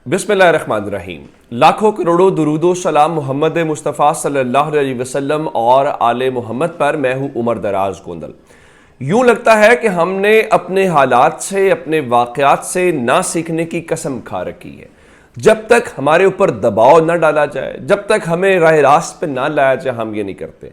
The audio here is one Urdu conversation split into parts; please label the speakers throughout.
Speaker 1: بسم اللہ الرحمن الرحیم۔ لاکھوں کروڑوں درود و سلام محمد مصطفیٰ صلی اللہ علیہ وسلم اور آل محمد پر۔ میں ہوں عمر دراز گوندل۔ یوں لگتا ہے کہ ہم نے اپنے حالات سے، اپنے واقعات سے نہ سیکھنے کی قسم کھا رکھی ہے۔ جب تک ہمارے اوپر دباؤ نہ ڈالا جائے، جب تک ہمیں راہ راست پہ نہ لایا جائے، ہم یہ نہیں کرتے۔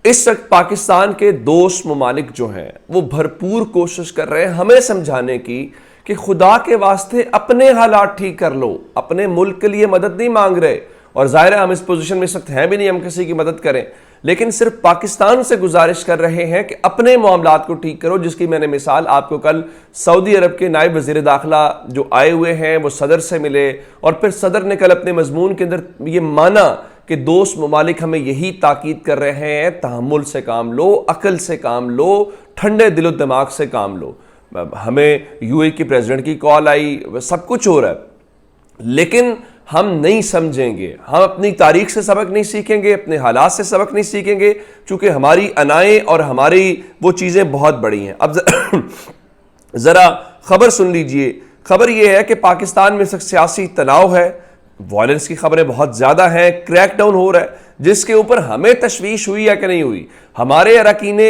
Speaker 1: اس وقت پاکستان کے دوست ممالک جو ہیں وہ بھرپور کوشش کر رہے ہیں ہمیں سمجھانے کی کہ خدا کے واسطے اپنے حالات ٹھیک کر لو، اپنے ملک کے لیے مدد نہیں مانگ رہے۔ اور ظاہر ہے ہم اس پوزیشن میں اس وقت ہیں بھی نہیں ہم کسی کی مدد کریں، لیکن صرف پاکستان سے گزارش کر رہے ہیں کہ اپنے معاملات کو ٹھیک کرو، جس کی میں نے مثال آپ کو کل سعودی عرب کے نائب وزیر داخلہ جو آئے ہوئے ہیں وہ صدر سے ملے، اور پھر صدر نے کل اپنے مضمون کے اندر یہ مانا کہ دوست ممالک ہمیں یہی تاکید کر رہے ہیں، تحمل سے کام لو، عقل سے کام لو، ٹھنڈے دل و دماغ سے کام لو۔ ہمیں یو اے کی پریزیڈنٹ کی کال آئی، سب کچھ ہو رہا ہے، لیکن ہم نہیں سمجھیں گے، ہم اپنی تاریخ سے سبق نہیں سیکھیں گے، اپنے حالات سے سبق نہیں سیکھیں گے، چونکہ ہماری انائیں اور ہماری وہ چیزیں بہت بڑی ہیں۔ اب ذرا خبر سن لیجئے۔ خبر یہ ہے کہ پاکستان میں سیاسی تناؤ ہے، وائلنس کی خبریں بہت زیادہ ہیں، کریک ڈاؤن ہو رہا ہے، جس کے اوپر ہمیں تشویش ہوئی ہے کہ نہیں ہوئی۔ ہمارے اراکین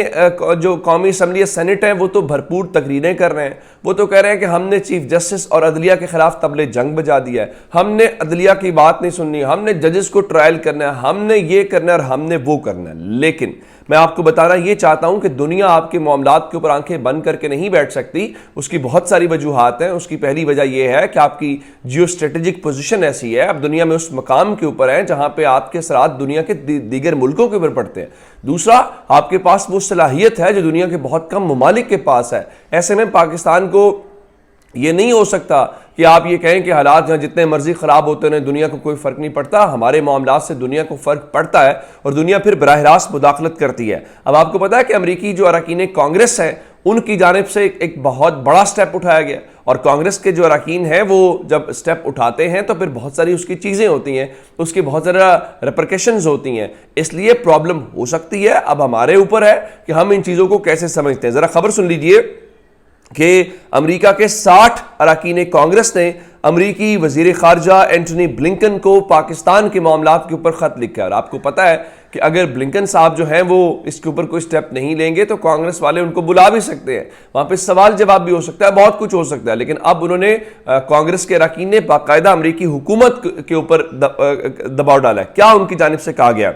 Speaker 1: جو قومی اسمبلی سینٹ ہیں وہ تو بھرپور تقریریں کر رہے ہیں، وہ تو کہہ رہے ہیں کہ ہم نے چیف جسٹس اور عدلیہ کے خلاف طبلِ جنگ بجا دیا ہے، ہم نے عدلیہ کی بات نہیں سننی، ہم نے ججز کو ٹرائل کرنا ہے، ہم نے یہ کرنا ہے اور ہم نے وہ کرنا ہے۔ لیکن میں آپ کو بتانا یہ چاہتا ہوں کہ دنیا آپ کے معاملات کے اوپر آنکھیں بند کر کے نہیں بیٹھ سکتی۔ اس کی بہت ساری وجوہات ہیں۔ اس کی پہلی وجہ یہ ہے کہ آپ کی جیو اسٹریٹجک پوزیشن ایسی ہے، اب دنیا میں اس مقام کے اوپر ہیں جہاں پہ آپ کے اثرات دنیا کے دیگر ملکوں کے اوپر پڑتے ہیں۔ دوسرا، آپ کے پاس وہ صلاحیت ہے جو دنیا کے بہت کم ممالک کے پاس ہے۔ ایسے میں پاکستان کو یہ نہیں ہو سکتا کہ آپ یہ کہیں کہ حالات جہاں جتنے مرضی خراب ہوتے ہیں دنیا کو کوئی فرق نہیں پڑتا۔ ہمارے معاملات سے دنیا کو فرق پڑتا ہے اور دنیا پھر براہ راست مداخلت کرتی ہے۔ اب آپ کو پتا ہے کہ امریکی جو اراکین کانگریس ہیں ان کی جانب سے ایک بہت بڑا سٹیپ اٹھایا گیا، اور کانگریس کے جو اراکین ہیں وہ جب سٹیپ اٹھاتے ہیں تو پھر بہت ساری اس کی چیزیں ہوتی ہیں، اس کی بہت زیادہ ریپرکیشنز ہوتی ہیں، اس لیے پرابلم ہو سکتی ہے۔ اب ہمارے اوپر ہے کہ ہم ان چیزوں کو کیسے سمجھتے ہیں۔ ذرا خبر سن لیجئے کہ امریکہ کے 60 اراکین کانگریس نے امریکی وزیر خارجہ اینٹونی بلنکن کو پاکستان کے معاملات کے اوپر خط لکھا ہے، اور آپ کو پتہ ہے کہ اگر بلنکن صاحب جو ہیں وہ اس کے اوپر کوئی سٹیپ نہیں لیں گے تو کانگریس والے ان کو بلا بھی سکتے ہیں، وہاں پہ سوال جواب بھی ہو سکتا ہے، بہت کچھ ہو سکتا ہے۔ لیکن اب انہوں نے کانگریس کے اراکین نے باقاعدہ امریکی حکومت کے اوپر دباؤ ڈالا ہے۔ کیا ان کی جانب سے کہا گیا؟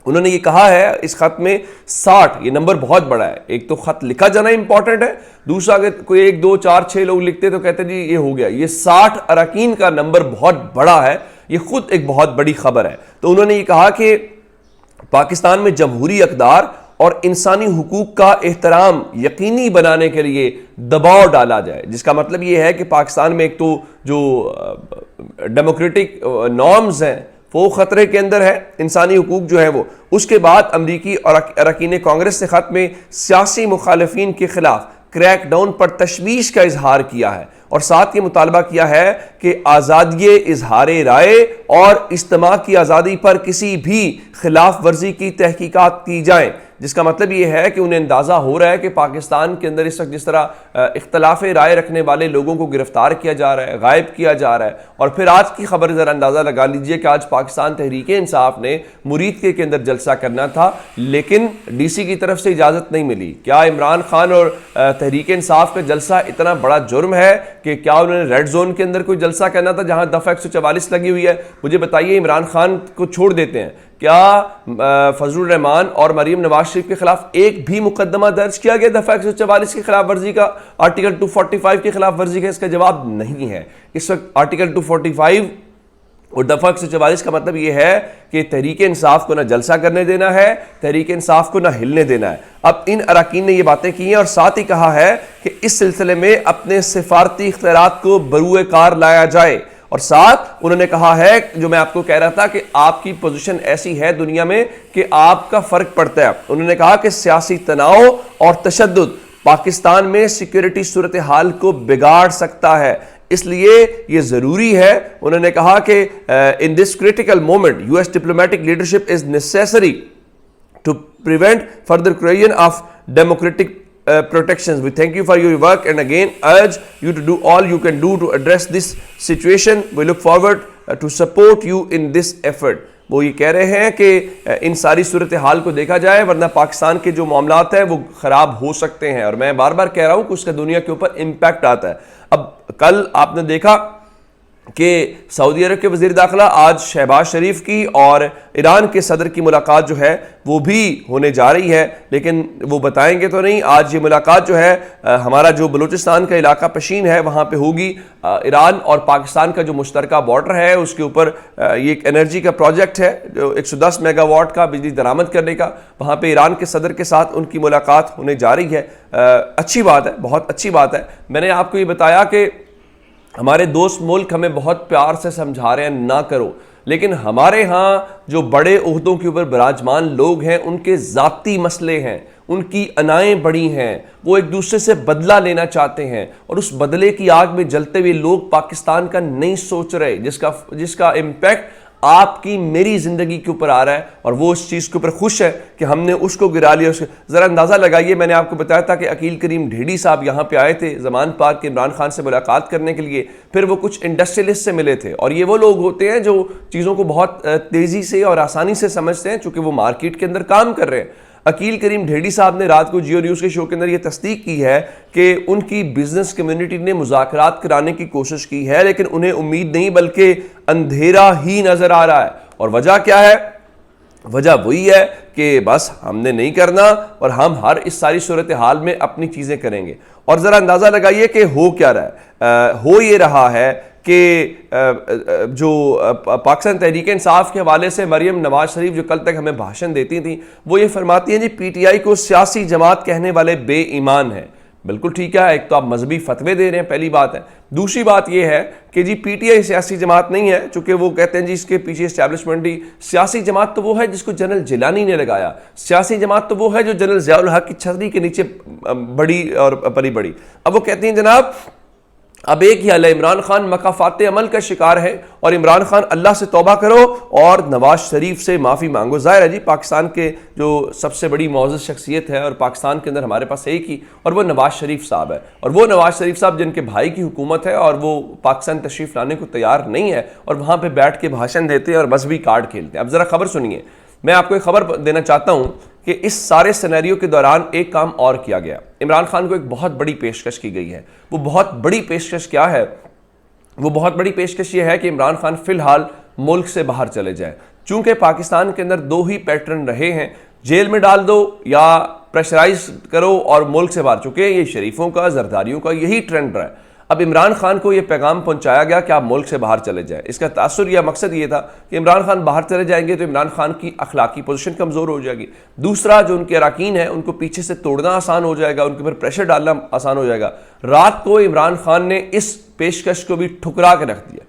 Speaker 1: انہوں نے یہ کہا ہے اس خط میں 60، یہ نمبر بہت بڑا ہے۔ ایک تو خط لکھا جانا امپورٹنٹ ہے، دوسرا اگر کوئی 1 2 4 6 لوگ لکھتے تو کہتے جی یہ ہو گیا۔ یہ 60 اراکین کا نمبر بہت بڑا ہے، یہ خود ایک بہت بڑی خبر ہے۔ تو انہوں نے یہ کہا کہ پاکستان میں جمہوری اقدار اور انسانی حقوق کا احترام یقینی بنانے کے لیے دباؤ ڈالا جائے، جس کا مطلب یہ ہے کہ پاکستان میں ایک تو جو ڈیموکریٹک نارمز ہیں وہ خطرے کے اندر ہے، انسانی حقوق جو ہے وہ۔ اس کے بعد امریکی اور اراکین کانگریس نے خط میں سیاسی مخالفین کے خلاف کریک ڈاؤن پر تشویش کا اظہار کیا ہے، اور ساتھ یہ مطالبہ کیا ہے کہ آزادی اظہار رائے اور اجتماع کی آزادی پر کسی بھی خلاف ورزی کی تحقیقات کی جائیں، جس کا مطلب یہ ہے کہ انہیں اندازہ ہو رہا ہے کہ پاکستان کے اندر اس وقت جس طرح اختلاف رائے رکھنے والے لوگوں کو گرفتار کیا جا رہا ہے، غائب کیا جا رہا ہے۔ اور پھر آج کی خبر ذرا اندازہ لگا لیجئے کہ آج پاکستان تحریک انصاف نے مرید کے اندر جلسہ کرنا تھا، لیکن ڈی سی کی طرف سے اجازت نہیں ملی۔ کیا عمران خان اور تحریک انصاف کا جلسہ اتنا بڑا جرم ہے کہ کیا انہوں نے ریڈ زون کے اندر کوئی جلسہ کرنا تھا جہاں دفعہ 144 لگی ہوئی ہے؟ مجھے بتائیے، عمران خان کو چھوڑ دیتے ہیں، کیا فضل الرحمان اور مریم نواز شریف کے خلاف ایک بھی مقدمہ درج کیا گیا دفعہ 144 کی خلاف ورزی کا، آرٹیکل 245 کی خلاف ورزی کا؟ اس کا جواب نہیں ہے۔ اس وقت آرٹیکل 245 اور دفعہ 144 کا مطلب یہ ہے کہ تحریک انصاف کو نہ جلسہ کرنے دینا ہے، تحریک انصاف کو نہ ہلنے دینا ہے۔ اب ان اراکین نے یہ باتیں کی ہیں، اور ساتھ ہی کہا ہے کہ اس سلسلے میں اپنے سفارتی اختیارات کو بروئے کار لایا جائے، اور ساتھ انہوں نے کہا ہے جو میں آپ کو کہہ رہا تھا کہ آپ کی پوزیشن ایسی ہے دنیا میں کہ آپ کا فرق پڑتا ہے۔ انہوں نے کہا کہ سیاسی تناؤ اور تشدد پاکستان میں سیکیورٹی صورتحال کو بگاڑ سکتا ہے، اس لیے یہ ضروری ہے۔ انہوں نے کہا کہ in this critical moment US diplomatic leadership is necessary to prevent further erosion of democratic protections. We thank you for your work and again urge you to do all you can do to address this situation. We look forward to support you in this effort. وہ یہ کہہ رہے ہیں کہ ان ساری صورتحال کو دیکھا جائے ورنہ پاکستان کے جو معاملات ہیں وہ خراب ہو سکتے ہیں، اور میں بار بار کہہ رہا ہوں کہ اس کا دنیا کے اوپر امپیکٹ آتا ہے. اب کل آپ نے دیکھا کہ سعودی عرب کے وزیر داخلہ آج شہباز شریف کی اور ایران کے صدر کی ملاقات جو ہے وہ بھی ہونے جا رہی ہے، لیکن وہ بتائیں گے تو نہیں. آج یہ ملاقات جو ہے ہمارا جو بلوچستان کا علاقہ پشین ہے وہاں پہ ہوگی. ایران اور پاکستان کا جو مشترکہ بارڈر ہے اس کے اوپر یہ ایک انرجی کا پروجیکٹ ہے جو 110 میگا واٹ کا بجلی درآمد کرنے کا، وہاں پہ ایران کے صدر کے ساتھ ان کی ملاقات ہونے جا رہی ہے. اچھی بات ہے، بہت اچھی بات ہے. میں نے آپ کو یہ بتایا کہ ہمارے دوست ملک ہمیں بہت پیار سے سمجھا رہے ہیں نہ کرو، لیکن ہمارے ہاں جو بڑے عہدوں کے اوپر براجمان لوگ ہیں ان کے ذاتی مسئلے ہیں، ان کی انائیں بڑی ہیں، وہ ایک دوسرے سے بدلہ لینا چاہتے ہیں، اور اس بدلے کی آگ میں جلتے ہوئے لوگ پاکستان کا نہیں سوچ رہے، جس کا امپیکٹ آپ کی میری زندگی کے اوپر آ رہا ہے، اور وہ اس چیز کے اوپر خوش ہے کہ ہم نے اس کو گرا لیا. ذرا اندازہ لگائیے، میں نے آپ کو بتایا تھا کہ عقیل کریم ڈھیڈی صاحب یہاں پہ آئے تھے زمان پارک کے عمران خان سے ملاقات کرنے کے لیے، پھر وہ کچھ انڈسٹریلسٹ سے ملے تھے، اور یہ وہ لوگ ہوتے ہیں جو چیزوں کو بہت تیزی سے اور آسانی سے سمجھتے ہیں چونکہ وہ مارکیٹ کے اندر کام کر رہے ہیں. عقیل کریم ڈھیڈی صاحب نے رات کو جیو نیوز کے شو کے اندر یہ تصدیق کی ہے کہ ان کی بزنس کمیونٹی نے مذاکرات کرانے کی کوشش کی ہے، لیکن انہیں امید نہیں بلکہ اندھیرا ہی نظر آ رہا ہے. اور وجہ کیا ہے؟ وجہ وہی ہے کہ بس ہم نے نہیں کرنا اور ہم ہر اس ساری صورتحال میں اپنی چیزیں کریں گے. اور ذرا اندازہ لگائیے کہ ہو کیا رہا ہے. ہو یہ رہا ہے کہ جو پاکستان تحریک انصاف کے حوالے سے مریم نواز شریف جو کل تک ہمیں بھاشن دیتی تھیں، وہ یہ فرماتی ہیں جی پی ٹی آئی کو سیاسی جماعت کہنے والے بے ایمان ہیں. بالکل ٹھیک ہے، ایک تو آپ مذہبی فتوے دے رہے ہیں، پہلی بات ہے. دوسری بات یہ ہے کہ جی پی ٹی آئی سیاسی جماعت نہیں ہے، چونکہ وہ کہتے ہیں جی اس کے پیچھے اسٹیبلشمنٹ ہی. سیاسی جماعت تو وہ ہے جس کو جنرل جیلانی نے لگایا، سیاسی جماعت تو وہ ہے جو جنرل ضیاء الحق کی چھتری کے نیچے بڑی اور پلی بڑی. اب وہ کہتے ہیں جناب اب ایک ہی حل ہے، عمران خان مکافات عمل کا شکار ہے اور عمران خان اللہ سے توبہ کرو اور نواز شریف سے معافی مانگو. ظاہر ہے جی پاکستان کے جو سب سے بڑی معزز شخصیت ہے اور پاکستان کے اندر ہمارے پاس ایک ہی، اور وہ نواز شریف صاحب ہے، اور وہ نواز شریف صاحب جن کے بھائی کی حکومت ہے اور وہ پاکستان تشریف لانے کو تیار نہیں ہے اور وہاں پہ بیٹھ کے بھاشن دیتے ہیں اور مذہبی کارڈ کھیلتے ہیں. اب ذرا خبر سنیے، میں آپ کو ایک خبر دینا چاہتا ہوں کہ اس سارے سینیریو کے دوران ایک کام اور کیا گیا. عمران خان کو ایک بہت بڑی پیشکش کی گئی ہے. وہ بہت بڑی پیشکش کیا ہے؟ وہ بہت بڑی پیشکش یہ ہے کہ عمران خان فی الحال ملک سے باہر چلے جائیں. چونکہ پاکستان کے اندر دو ہی پیٹرن رہے ہیں، جیل میں ڈال دو یا پریشرائز کرو اور ملک سے باہر. چونکہ یہ شریفوں کا زرداریوں کا یہی ٹرینڈ رہا ہے. اب عمران خان کو یہ پیغام پہنچایا گیا کہ آپ ملک سے باہر چلے جائیں. اس کا تاثر یا مقصد یہ تھا کہ عمران خان باہر چلے جائیں گے تو عمران خان کی اخلاقی پوزیشن کمزور ہو جائے گی. دوسرا، جو ان کے اراکین ہیں ان کو پیچھے سے توڑنا آسان ہو جائے گا، ان کے اوپر پریشر ڈالنا آسان ہو جائے گا. رات کو عمران خان نے اس پیشکش کو بھی ٹھکرا کے رکھ دیا.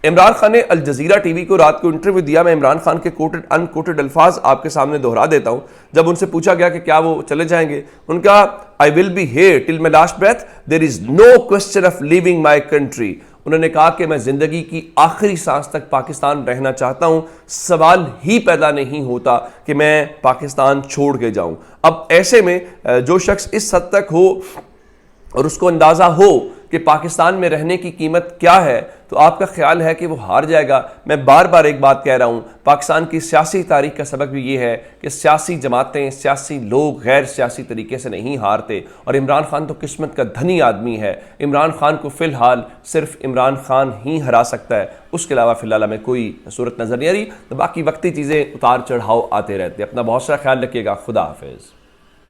Speaker 1: عمران خان نے الجزیرہ ٹی وی کو رات کو انٹرویو دیا. میں عمران خان کے کوٹڈ ان کوٹڈ الفاظ آپ کے سامنے دہرا دیتا ہوں. جب ان سے پوچھا گیا کہ کیا وہ چلے جائیں گے، ان کا I will be here till my last breath. There is no question of leaving my country. انہوں نے کہا کہ میں زندگی کی آخری سانس تک پاکستان رہنا چاہتا ہوں، سوال ہی پیدا نہیں ہوتا کہ میں پاکستان چھوڑ کے جاؤں. اب ایسے میں جو شخص اس حد تک ہو اور اس کو اندازہ ہو کہ پاکستان میں رہنے کی قیمت کیا ہے، تو آپ کا خیال ہے کہ وہ ہار جائے گا. میں بار بار ایک بات کہہ رہا ہوں، پاکستان کی سیاسی تاریخ کا سبق بھی یہ ہے کہ سیاسی جماعتیں، سیاسی لوگ غیر سیاسی طریقے سے نہیں ہارتے. اور عمران خان تو قسمت کا دھنی آدمی ہے. عمران خان کو فی الحال صرف عمران خان ہی ہرا سکتا ہے، اس کے علاوہ فی الحال ہمیں کوئی صورت نظر نہیں آ رہی. باقی وقتی چیزیں اتار چڑھاؤ آتے رہتے. اپنا بہت سارا خیال رکھیے گا. خدا حافظ.